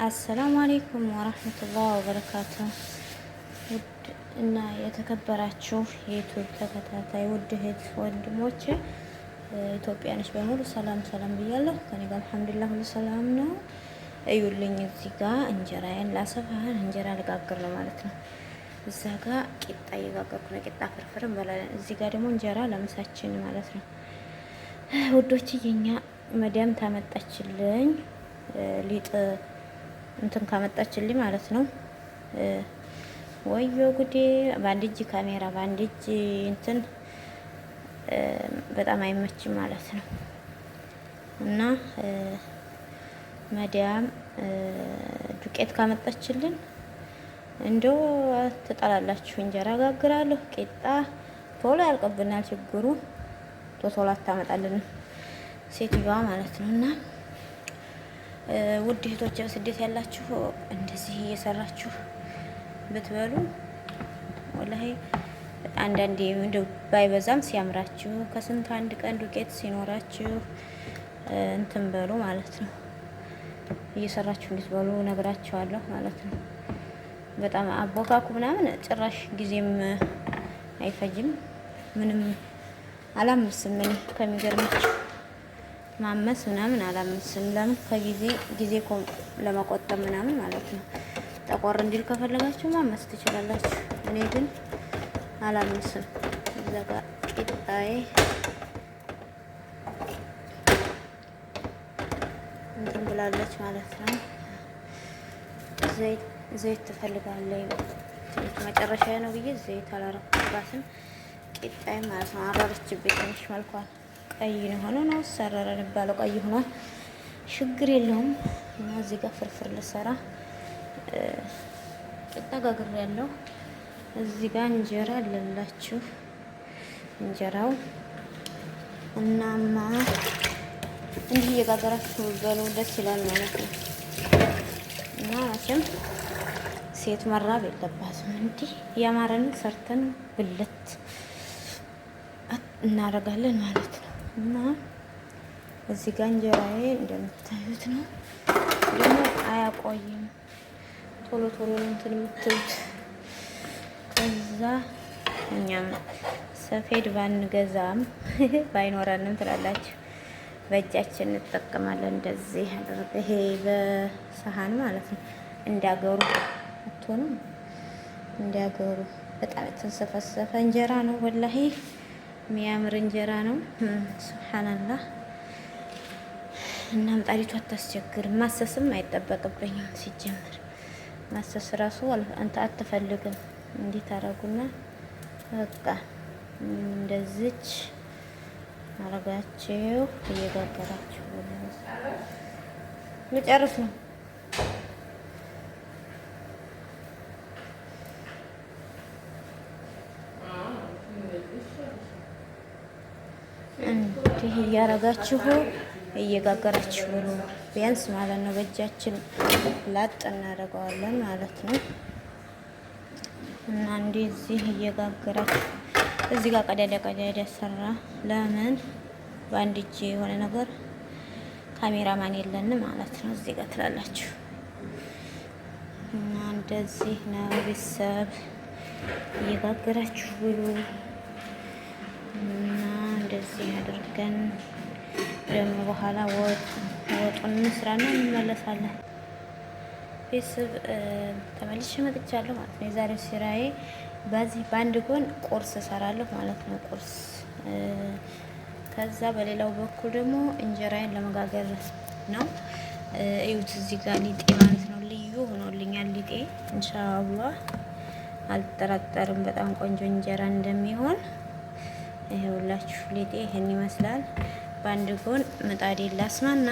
አሰላሙ አሌይኩም ወረህመቱላህ ወበረካቱ። ውድ እና የተከበራችሁ የዩቱብ ተከታታይ ውድ እህት ወንድሞቼ ኢትዮጵያኖች በሙሉ ሰላም ሰላም ብያለሁ። ከኔ ጋር አልሐምዱሊላህ ሁሉ ሰላም ነው። እዩልኝ፣ እዚህ ጋር እንጀራዬን ላሰፋህን እንጀራ ልጋግር ነው ማለት ነው። እዛ ጋር ቂጣ እየጋገርኩ ነው፣ ቂጣ ፍርፍር እንበላለን። እዚህ ጋር ደግሞ እንጀራ ለምሳችን ማለት ነው ውዶች። የኛ መዲያም ታመጣችልኝ ሊጥ እንትን ካመጣችልኝ ማለት ነው። ወዮ ጉዴ! በአንድ እጅ ካሜራ በአንድ እጅ እንትን በጣም አይመችም ማለት ነው። እና መዲያም ዱቄት ካመጣችልን እንደው ትጠላላችሁ። እንጀራ ጋግራለሁ፣ ቂጣ ቶሎ ያልቅብናል። ችግሩ ቶሎ አታመጣልን ሴትዮዋ ማለት ነው። እና ውድ እህቶች ስደት ያላችሁ እንደዚህ እየሰራችሁ ብትበሉ ወላሂ አንዳንዴ እንደው ባይበዛም ሲያምራችሁ ከስንት አንድ ቀን ዱቄት ሲኖራችሁ እንትን በሉ ማለት ነው። እየሰራችሁ እንድትበሉ ነግራችኋለሁ ማለት ነው። በጣም አቦካኩ ምናምን ጭራሽ ጊዜም አይፈጅም። ምንም አላምስም እኔ ከሚገርማችሁ ማመስ ምናምን አላምስም። ለምን ጊዜ ለመቆጠብ ምናምን ማለት ነው። ጠቆር እንዲል ከፈለጋችሁ ማመስ ትችላላችሁ። እኔ ግን አላምስም። እዛ ጋር ቂጣዬ እንትን ብላለች ማለት ነው። ዘይት ትፈልጋለች። መጨረሻ ነው ብዬ ዘይት አላረኩባትም። ቂጣዬ ማለት ነው አራረችብኝ ትንሽ መልኳል ቀይ ሆኖ ነው ሰረረ የሚባለው ቀይ ሆኗል። ችግር የለውም። እና እዚህ ጋር ፍርፍር ልሰራ ቂጣ ጋግሬያለሁ። እዚህ ጋር እንጀራ አለላችሁ። እንጀራው እናማ እንዲህ እየጋገራችሁ በሉ ደስ ይላል ማለት ነው። እና መቼም ሴት መራብ የለባትም። እንዲህ ያማረን ሰርተን ብልት እናደርጋለን ማለት ነው። እና እዚህ ጋር እንጀራዬ እንደምታዩት ነው። ደግሞ አያቆይም፣ ቶሎ ቶሎ እንትን የምትሉት። ከዛ እኛም ሰፌድ ባንገዛም ባይኖረንም ትላላችሁ በእጃችን እንጠቀማለን። እንደዚህ አድርገ ይሄ በሰሃን ማለት ነው። እንዲያገሩ አትሆኑም? እንዲያገሩ በጣም የተንሰፈሰፈ እንጀራ ነው ወላሂ የሚያምር እንጀራ ነው። ሱብሃንአላህ። እና ምጣዲቱ አታስቸግርም። ማሰስም አይጠበቅብኝም ሲጀምር። ማሰስ ራሱ አንተ አትፈልግም። እንዲህ ታረጉና በቃ እንደዚች አረጋችሁ እየጋገራችሁ ልጨርስ ነው። እንዲህ እያረጋችሁ እየጋገራችሁ ብሉ። ቢያንስ ማለት ነው በእጃችን ላጥ እናደርገዋለን ማለት ነው። እና እንደዚህ እየጋገራችሁ እዚህ ጋር ቀዳዳ ሰራ። ለምን በአንድ እጅ የሆነ ነገር ካሜራማን የለንም ማለት ነው። እዚህ ጋር ትላላችሁ። እና እንደዚህ ነው ቤተሰብ እየጋገራችሁ ብሉ። እና እንደዚህ አድርገን ደግሞ በኋላ ወጡን እንስራና እንመለሳለን። ቤተሰብ ተመልሼ መጥቻለሁ ማለት ነው። የዛሬው ስራዬ በዚህ በአንድ ጎን ቁርስ እሰራለሁ ማለት ነው። ቁርስ ከዛ በሌላው በኩል ደግሞ እንጀራዬን ለመጋገር ነው። እዩት እዚህ ጋር ሊጤ ማለት ነው ልዩ ሆኖልኛል ሊጤ። ኢንሻአላህ አልጠራጠርም በጣም ቆንጆ እንጀራ እንደሚሆን። ይሄውላችሁ ሊጤ ይሄን ይመስላል። በአንድ ጎን ምጣዴን ላስማና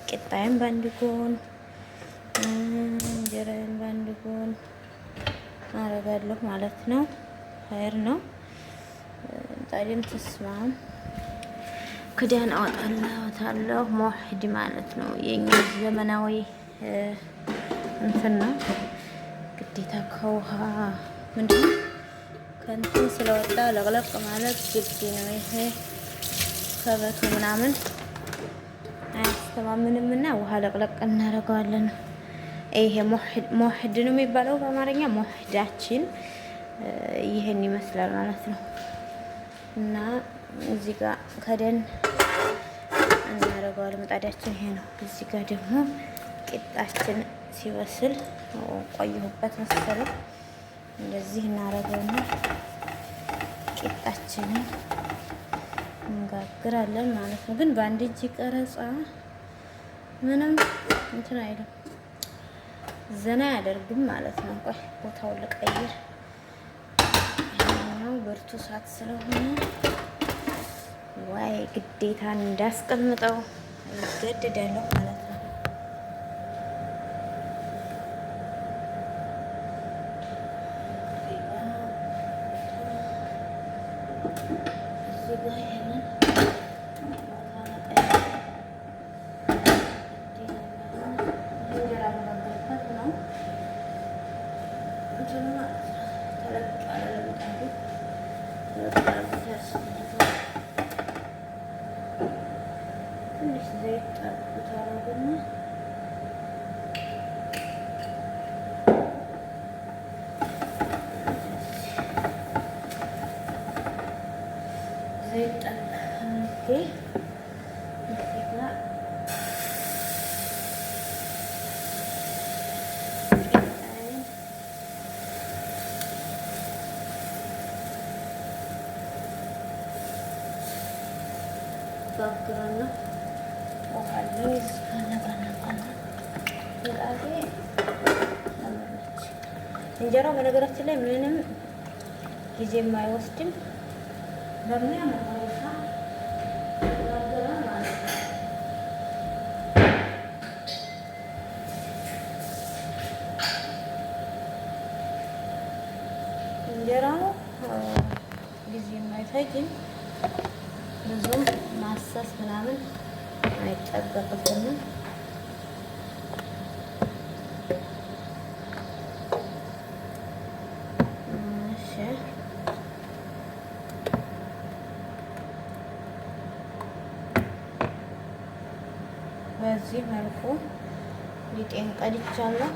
ቂጣዬን በአንድ ጎን እንጀራዬን በአንድ ጎን አረጋለሁ ማለት ነው። ኸይር ነው። ምጣዴም ተስማም ክዳን አወጣለሁ። ሞሂድ ማለት ነው የኛ ዘመናዊ እንትን ነው። ግዴታ ከውሃ ምንድነው ከእንትን ስለወጣ ለቅለቅ ማለት ግድ ነው። ይሄ ከበቱ ምናምን አንተማምንምና ውሃ ለቅለቅ እናደርገዋለን። ይሄ ሞህድ ነው የሚባለው በአማርኛ። ሞህዳችን ይሄን ይመስላል ማለት ነው። እና እዚህ ጋር ከደን እናደርገዋለን። ምጣዳችን ይሄ ነው። እዚህ ጋር ደግሞ ቂጣችን ሲበስል ቆየሁበት መሰለኝ። እንደዚህ እናደርገውና ቂጣችንን እንጋግራለን ማለት ነው። ግን በአንድ እጅ ቀረጻ ምንም እንትን አይልም፣ ዘና አያደርግም ማለት ነው። ቆይ ቦታውን ልቀይር። ይሄኛው ብርቱ ሰዓት ስለሆነ ዋይ ግዴታ እንዳስቀምጠው ይገደዳለሁ ማለት ነው። እዚህ ጋር ይሄንን ትንሽ ዘይት ጠብታ አረግና ዘይት ጠብታ ጋግረና እንጀራው በነገራችን ላይ ምንም ጊዜ የማይወስድም በሚያምር ሁኔታ ማለት ነው። እንጀራው ጊዜ የማይፈጅም ብዙም ማሰስ ምናምን አይጠበቅብንም። እሺ በዚህ መልኩ ሊጤን ቀድቻለሁ።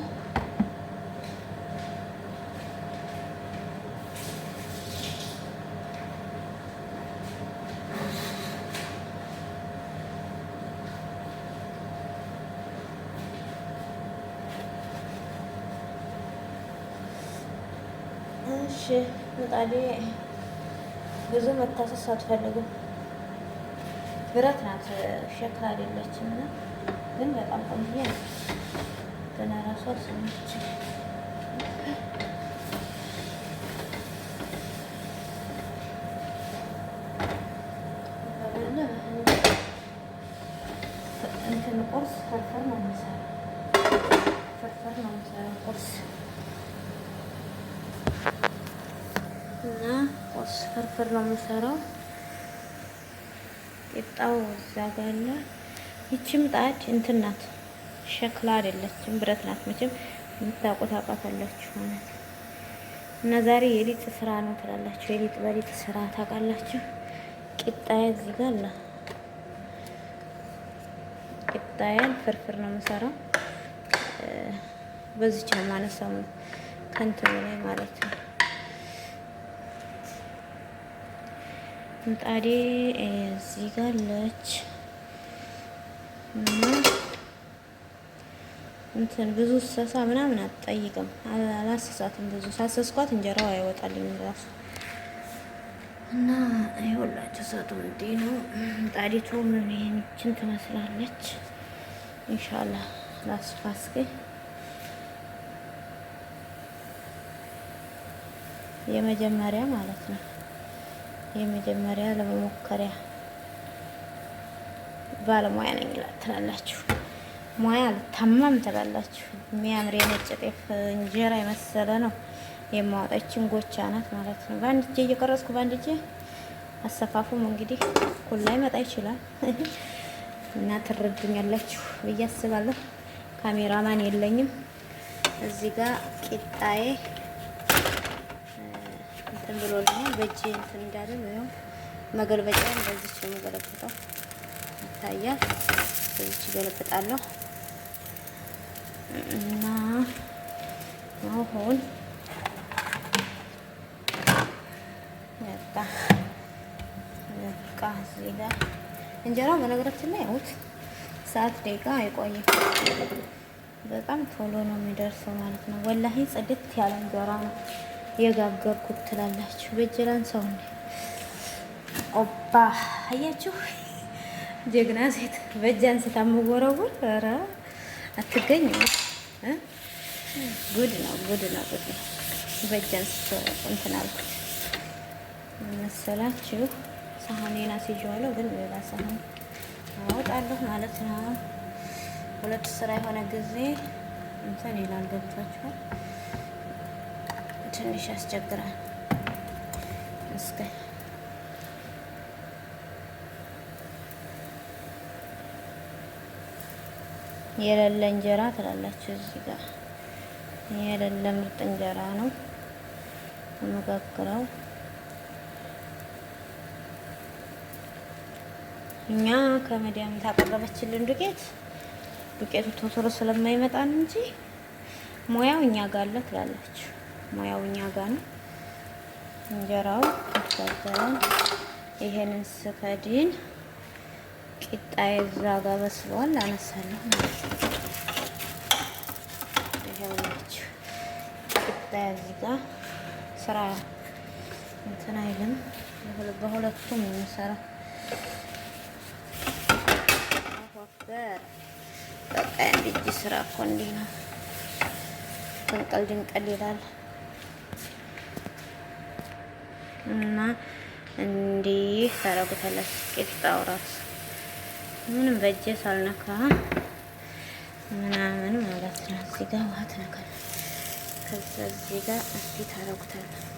እሺ ምጣዴ ብዙ መታሰስ አትፈልግም። ብረት ናት፣ ሸክላ አይደለችም። እና ግን በጣም ቆንጆ ነው። ገና ራሷ አልሰማች። እንትን ቁርስ ፍርፍር ነው የምሰራው። ቁርስ እና ቁርስ ፍርፍር ነው የምሰራው። ቂጣው እዛ ጋር አለ። ይቺ ምጣድ እንትን ናት፣ ሸክላ አይደለችም፣ ብረት ናት። መቼም የምታውቁት ታውቃታላችሁ ማለት ነው። እና ዛሬ የሊጥ ስራ ነው ትላላችሁ። የሊጥ በሊጥ ስራ ታውቃላችሁ። ቂጣዬ እዚህ ጋር አለ። ቂጣዬን ፍርፍር ነው የምሰራው። በዚች ነው ማነሳው ከእንትኑ ላይ ማለት ነው። ምጣዴ እዚህ ጋር አለች። እና እንትን ብዙ ሰሳ ምናምን አትጠይቅም፣ አላሰሳትም። ብዙ ሳሰስኳት እንጀራው አይወጣልኝም ራሱ። እና ይኸውላችሁ ሰቱ እንዴ ነው ምጣዲቱ ምን ይህችን ትመስላለች። ኢንሻአላህ ላስፋስከ የመጀመሪያ ማለት ነው። የመጀመሪያ ለመሞከሪያ ባለሙያ ነኝ ትላላችሁ። ሙያ አልታማም ትላላችሁ። የሚያምር የነጭ ጤፍ እንጀራ የመሰለ ነው የማወጣችን ጎቻ ናት ማለት ነው። በአንድ እጄ እየቀረጽኩ በአንድ እጄ አሰፋፉም እንግዲህ እኩል ላይ መጣ ይችላል እና ትረዱኛላችሁ ብዬ አስባለሁ። ካሜራማን የለኝም። እዚህ ጋር ቂጣዬ እንትን ብሎልኛል። በእጄ እንትን እንዳለ ነው መገልበጫ እንደዚህ ነው የምገለብጠው ይታያል። እዚህ ገለብጣለሁ እና አሁን በቃ እዚህ ጋር እንጀራው በነገራችን ላይ ያውት ሰዓት ደቂቃ አይቆይም። በጣም ቶሎ ነው የሚደርሰው ማለት ነው። ወላሂ ጽድት ያለ እንጀራ ነው የጋገርኩት ትላላችሁ። በእጅላን ሰው እንዴ ኦባ አያችሁ፣ ጀግና ሴት በእጅ አንስታ የምወረውር ኧረ አትገኝም። ጉድ ነው ጉድ ነው ጉድ ነው። በእጅ አንስቶ እንትን አልኩት መሰላችሁ። ሳህኔን አስይዤዋለሁ፣ ግን ሌላ ሳህን አወጣለሁ ማለት ነው። ሁለት ስራ የሆነ ጊዜ እንትን ይላል። ገብቷችኋል? ትንሽ ያስቸግራል። እስከ የሌለ እንጀራ ትላላችሁ። እዚህ ጋር የሌለ ምርጥ እንጀራ ነው የምጋግረው። እኛ ከመዲያም ታቀረበችልን ዱቄቱ ቶሎ ስለማይመጣን እንጂ ሙያው እኛ ጋር አለ ትላላችሁ። ሙያው እኛ ጋር ነው። እንጀራው ተጋገረን። ይሄንን ስከድን ቂጣዬ እዛ ጋር በስሏል። አነሳለሁ ማለት ነው። ይሄውላችሁ ቂጣዬ እዚህ ጋር ስራ እንትን አይልም። በሁለቱም ነው የምሰራው። በቃ አንድ እጅ ስራ እኮ እንዲህ ነው። ድንቀል ይላል እና እንዲህ ታረጉታላችሁ። ቂጣው ራሱ ምንም በእጄ ሳልነካ ምናምን ማለት ነው። እዚህ ጋር ውሃ ትነካለህ። ከዛ እዚህ ጋር እንዲህ ታረጉታላችሁ።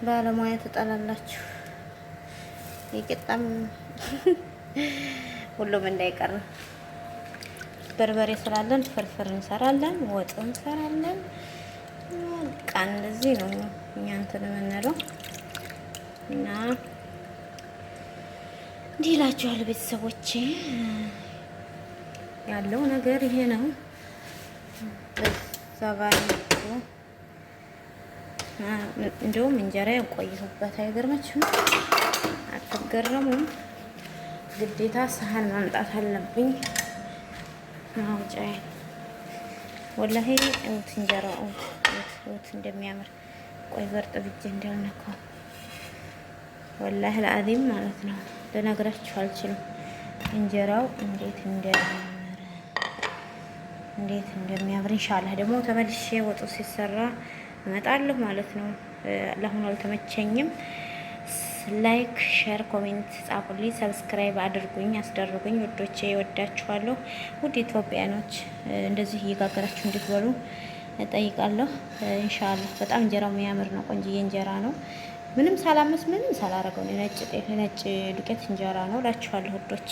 ባለሙያ ትጠላላችሁ። የቂጣም ሁሉም እንዳይቀር በርበሬ ስላለን ፍርፍር እንሰራለን፣ ወጥ እንሰራለን። በቃ እንደዚህ ነው እኛ እንትን የምንለው እና እንዲህ እላችኋለሁ ቤተሰቦቼ። ያለው ነገር ይሄ ነው። በዛ ባይነቱ እንደውም እንጀራ ያቆየሁበት አይገርማችሁም? አትገረሙም? ግዴታ ሳህን ማምጣት አለብኝ ማውጫዬ። ወላሂ እውት እንጀራው እውት እንደሚያምር ቆይ በርጥብ እጄ እንዳልነካው ወላሂ ለአዚም ማለት ነው። ልነግራችሁ አልችልም እንጀራው እንዴት እንደሚያምር። ኢንሻአላህ ደግሞ ተመልሼ ወጡ ሲሰራ እመጣለሁ ማለት ነው። ለአሁኑ አልተመቸኝም። ላይክ፣ ሼር፣ ኮሜንት ጻፉልኝ፣ ሰብስክራይብ አድርጉኝ፣ አስደርጉኝ። ውዶቼ እወዳችኋለሁ። ውድ ኢትዮጵያኖች እንደዚህ እየጋገራችሁ እንድትበሉ እጠይቃለሁ። ኢንሻአላህ በጣም እንጀራው የሚያምር ነው። ቆንጆዬ እንጀራ ነው። ምንም ሳላመስ ምንም ሳላረገው ነጭ ዱቄት እንጀራ ነው እላችኋለሁ ውዶች።